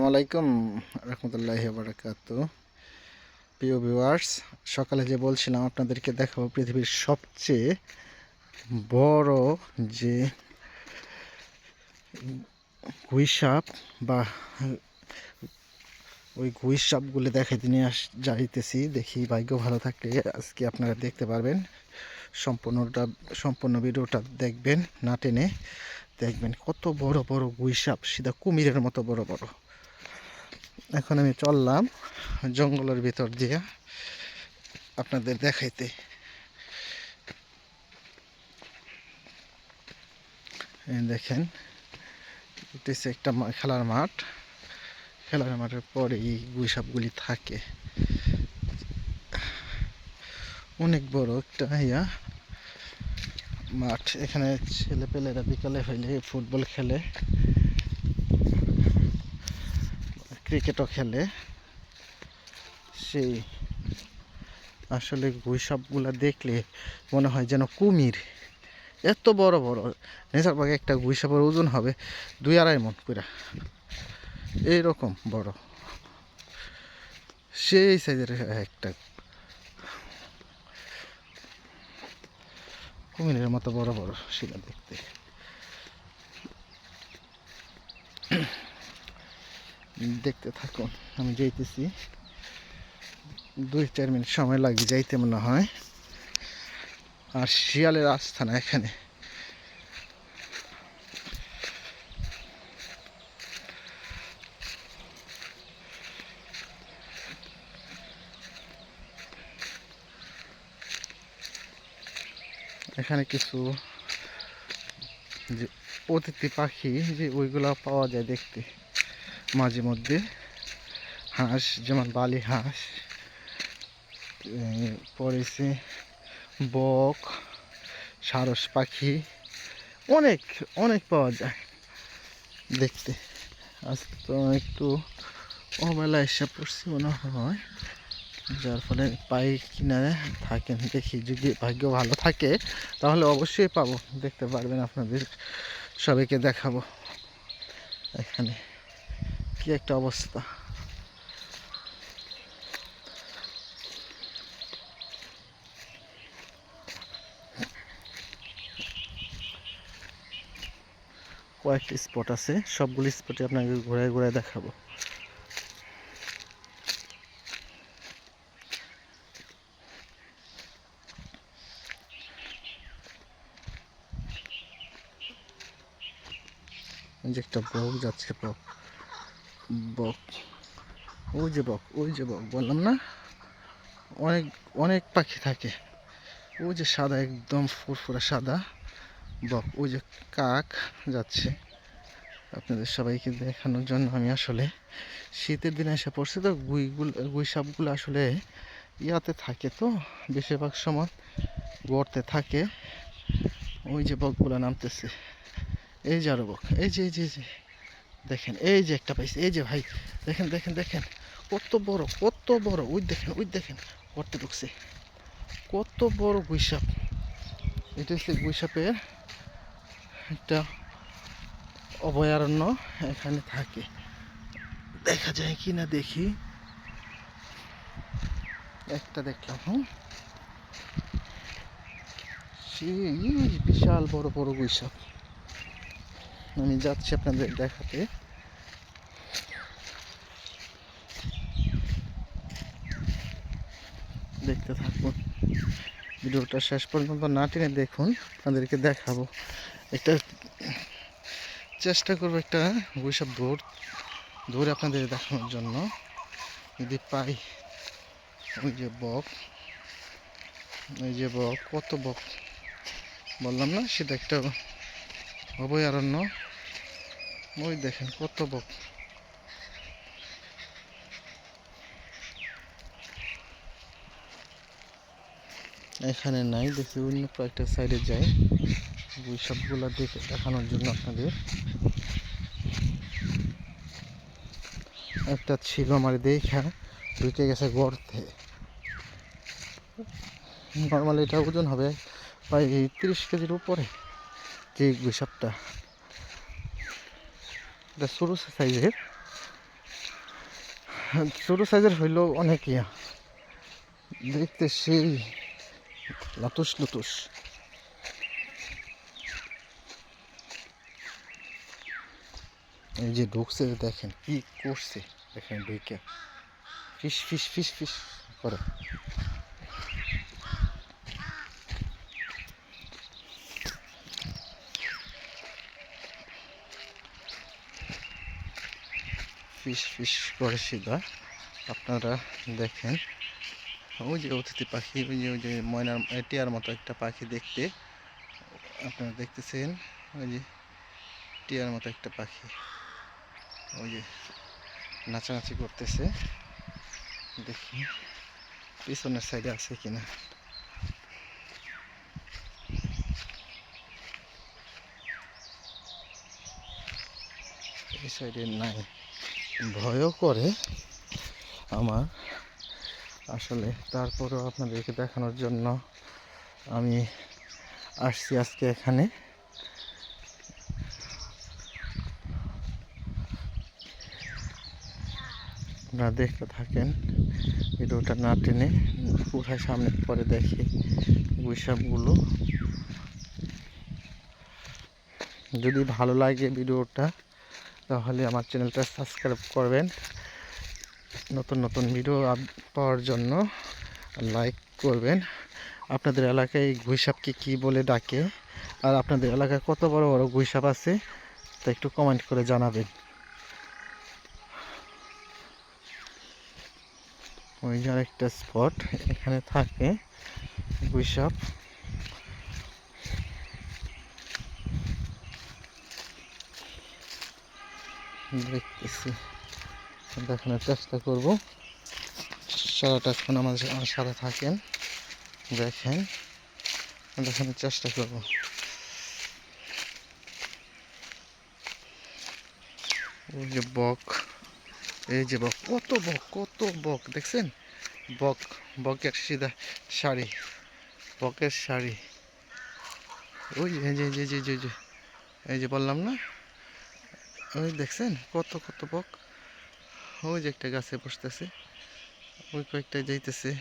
আসসালামু আলাইকুম রহমতুল্লাহি ওয়া বারাকাতুহু। প্রিয় ভিউয়ার্স, সকালে যে বলছিলাম আপনাদেরকে দেখাবো পৃথিবীর সবচেয়ে বড় যে গুইসাপ বা ওই গুইসাপগুলো দেখাইতে নিয়ে যাইতেছি। দেখি ভাগ্য ভালো থাকলে আজকে আপনারা দেখতে পারবেন। সম্পূর্ণ ভিডিওটা দেখবেন, না টেনে দেখবেন। কত বড় বড় গুইসাপ, সিধা কুমিরের মতো বড় বড়। এখন আমি চললাম জঙ্গলের ভিতর দিয়ে আপনাদের দেখাইতে। দেখেন, এটা হচ্ছে একটা খেলার মাঠ। খেলার মাঠের পরে এই গুইসাপগুলি থাকে। অনেক বড় একটা মাঠ। এখানে ছেলেপেলেরা বিকালে হইলে ফুটবল খেলে, ক্রিকেটও খেলে। সেই আসলে গুইসাপগুলা দেখলে মনে হয় যেন কুমির, এত বড় বড়। নেচার বাগে একটা গুইসাপের ওজন হবে 2-2.5 মণ করে, এইরকম বড়। সেই সাইজের একটা কুমিরের মতো বড় বড় সেটা দেখতে। দেখতে থাকুন, আমি যাইতেছি। 2-4 মিনিট সময় লাগে যাইতে মনে হয়। আর শিয়ালের আস্থানা এখানে। এখানে কিছু যে অতিথি পাখি যে ওইগুলা পাওয়া যায় দেখতে মাঝে মধ্যে। হাঁস, যেমন বালি হাঁস, পড়েছে বক, সারস পাখি, অনেক অনেক পাওয়া যায় দেখতে। আজ তো একটু অবেলা এসে পড়ছি মনে হয়, যার ফলে পাই কিনা থাকেন। দেখি যদি ভাগ্য ভালো থাকে তাহলে অবশ্যই পাবো, দেখতে পারবেন। আপনাদের সবাইকে দেখাবো এখানে কি একটা অবস্থা। কয়েকটি স্পট আছে, সবগুলি স্পটে আপনাকে ঘুরে ঘুরে দেখাবো। যে একটা বক যাচ্ছে, বক বক ওই যে বক, ওই যে বক বললাম না, অনেক অনেক পাখি থাকে। ওই যে সাদা, একদম ফুরফুরা সাদা বক। ওই যে কাক যাচ্ছে। আপনাদের সবাইকে দেখানোর জন্য আমি আসলে শীতের দিনে এসে পড়ছি তো। গুইসাপগুলো আসলে ইয়াতে থাকে, তো বেশিরভাগ সময় গর্তে থাকে। ওই যে বকগুলো নামতেছে, এই যে আরো বক, এই যে এই যে দেখেন, এই যে একটা পাইছে, এই যে ভাই দেখেন দেখেন দেখেন, কত বড় কত বড়। ওই দেখেন ওই দেখেন, গর্তে ঢুকছে। কত বড় গুইসাপ। এটা হচ্ছে গুইসাপের একটা অভয়ারণ্য, এখানে থাকে। দেখা যায় কি না দেখি। একটা দেখলাম, সেই বিশাল বড় বড় গুইসাপ। আমি যাচ্ছি আপনাদের দেখাতে। দেখতে থাকুন, ভিডিওটা শেষ পর্যন্ত না টেনে দেখুন, আপনাদেরকে দেখাবো। একটা চেষ্টা করবো একটা গুইসাপ ধরে আপনাদের দেখানোর জন্য, যদি পাই। ওই যে বক, ওই যে বক, কত বক বললাম না, সেটা একটা অভয়ারণ্য। ওই দেখেন কত বক। এখানে নাই, দেখি অন্য কয়েকটা সাইডে যাই গুইসাপগুলো দেখে দেখানোর জন্য আপনাদের। একটা ছিল আমার দেখা, ঢুকে গেছে গর্তে। নর্মালি এটা ওজন হবে প্রায় 30 কেজির উপরে। যে গুইসাপটা, এটা ছোটো সাইজের, ছোট সাইজের হইলেও অনেক ইয়া, দেখতে সেই লাতুস লুতুস। এই যে ঢুকছে, দেখেন কি করছে, দেখেন ঢুকে ফিস ফিস ফিস ফিস করে। ফিস ফিস করে সিধা। আপনারা দেখেন ওই যে অতিথি পাখি, ওই যে ময়নার টিয়ার মতো একটা পাখি দেখতে আপনারা দেখতেছেন। ওই যে টিয়ার মতো একটা পাখি, ওই যে নাচানাচি করতেছে। দেখি পিছনের সাইডে আছে কিনা। এই সাইডে নাই, ভয়ও করে আমার আসলে। তারপরেও আপনাদেরকে দেখানোর জন্য আমি আসছি আজকে এখানে। আপনারা দেখতে থাকেন, ভিডিওটা না টেনে পুরাই সামনে পরে দেখি গুইসাপগুলো। যদি ভালো লাগে ভিডিওটা তাহলে আমার চ্যানেলটা সাবস্ক্রাইব করবেন। নতুন নতুন ভিডিও পাওয়ার জন্য লাইক করবেন। আপনাদের এলাকায় গুইসাপকে কি বলে ডাকে, আর আপনাদের এলাকায় কত বড় বড় গুইসাপ আছে তা একটু কমেন্ট করে জানাবেন। ওই যে আরেকটা স্পট, এখানে থাকে গুইসাপ। দেখতেছি, দেখানোর চেষ্টা করব। সারাটাক্ষণ আমার সাথে থাকেন, দেখেন, দেখানোর চেষ্টা করব। ওই যে বক, এই যে বক, কত বক, কত বক দেখছেন। বক, বকের সিধা শাড়ি, বকের শাড়ি। ওই যে এই যে এই যে এই যে এই যে বললাম না, ওই দেখছেন কত কত বক। ওই যে একটা গাছে বসতেছে, ওই কয়েকটা যাইতেছে,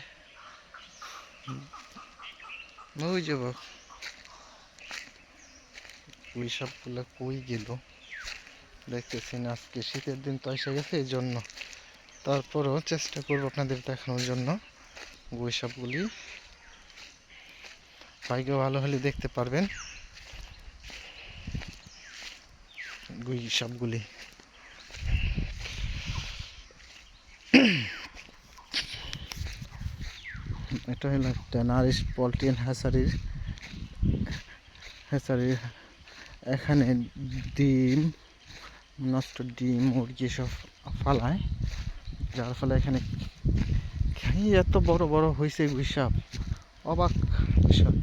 ওই যে বক। ওই সবগুলো কই গেল দেখতেছি না। আজকে শীতের দিন তো এসে গেছে, এই জন্য। তারপরও চেষ্টা করবো আপনাদের দেখানোর জন্য গুইসাপগুলি। ভাগ্য ভালো হলে দেখতে পারবেন গুইসাপগুলি। এটা হলো একটা নারিশ পোল্ট্রি হ্যাচারির এখানে ডিম, নষ্ট ডিম মুরগি সব ফালায়, যার ফলে এখানে এত বড় বড় হয়েছে গুইসাপ, অবাক বিষয়।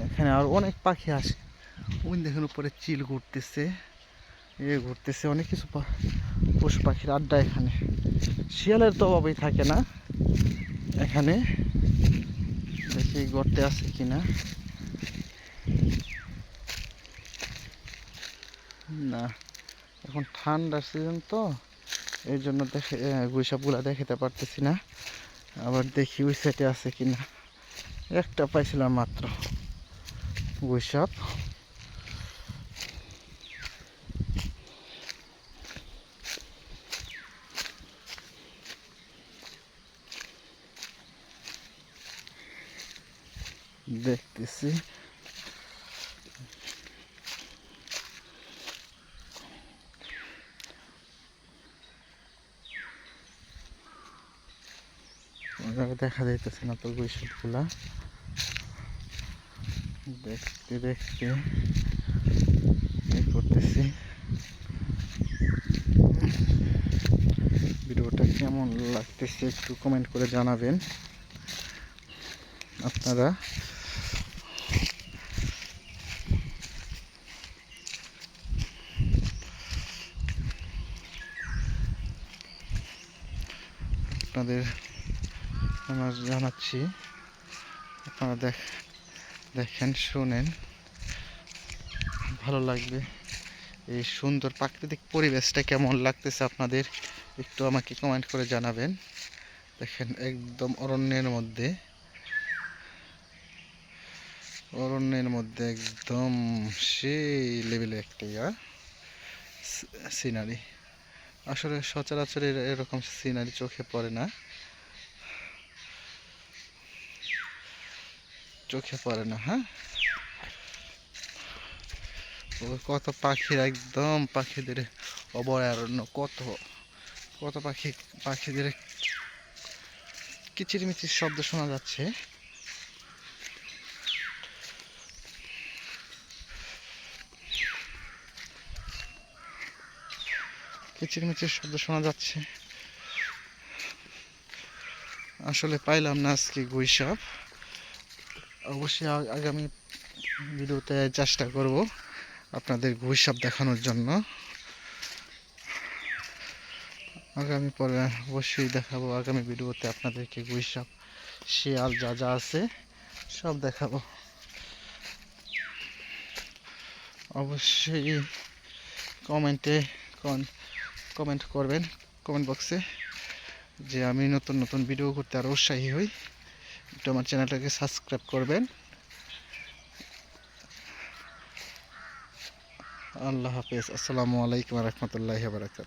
এখানে আর অনেক পাখি আসে, ওই দেখেন উপরে চিল ঘুরতেছে, ঘুরতেছে অনেক কিছু পশু পাখির আড্ডা এখানে। শিয়ালের তো অভাবই থাকে না এখানে। দেখি গর্তে আছে কিনা, না এখন ঠান্ডার সিজন তো এই জন্য দেখে গুইসাপগুলা দেখাতে পারতেছি না। আবার দেখি ওই সাইডে আছে কিনা। একটা পাইছিলাম মাত্র গুইসাপ। দেখতেছি দেখা যাইতেছে না তো গুইসাপগুলা। দেখতে দেখতে করতেছি। ভিডিওটা কেমন লাগতেছে একটু কমেন্ট করে জানাবেন আপনারা। আপনাদের আমার জানাচ্ছি, আপনারা দেখেন, শোনেন, ভালো লাগবে এই সুন্দর প্রাকৃতিক পরিবেশটা কেমন লাগতেছে আপনাদের একটু আমাকে কমেন্ট করে জানাবেন। দেখেন একদম অরণ্যের মধ্যে একদম সেই লেভেলে একটা সিনারি। আসলে সচরাচর এরকম সিনারি চোখে পড়ে না, হ্যাঁ। ও কত পাখির একদম পাখিদের অভয়ারণ্য, কত কত পাখিদের কিচিরমিচির শব্দ শোনা যাচ্ছে। কিচিরমিচির শব্দ শোনা যাচ্ছে। আসলে পাইলাম না আজকে গুইসাপ। অবশ্যই আগামী ভিডিওতে চেষ্টা করব আপনাদের গুইসাপ দেখানোর জন্য। আগামী পরে অবশ্যই দেখাবো, আগামী ভিডিওতে আপনাদেরকে গুইসাপ, শিয়াল যা যা আছে সব দেখাবো। অবশ্যই কমেন্ট করবেন কমেন্ট বক্সে, যে আমি নতুন নতুন ভিডিও করতে আরও উৎসাহী হই। একটু আমার চ্যানেলটাকে সাবস্ক্রাইব করবেন। আল্লাহ হাফেজ। আসসালামু আলাইকুম রহমতুল্লাহি ওয়া বারাকাতুহু।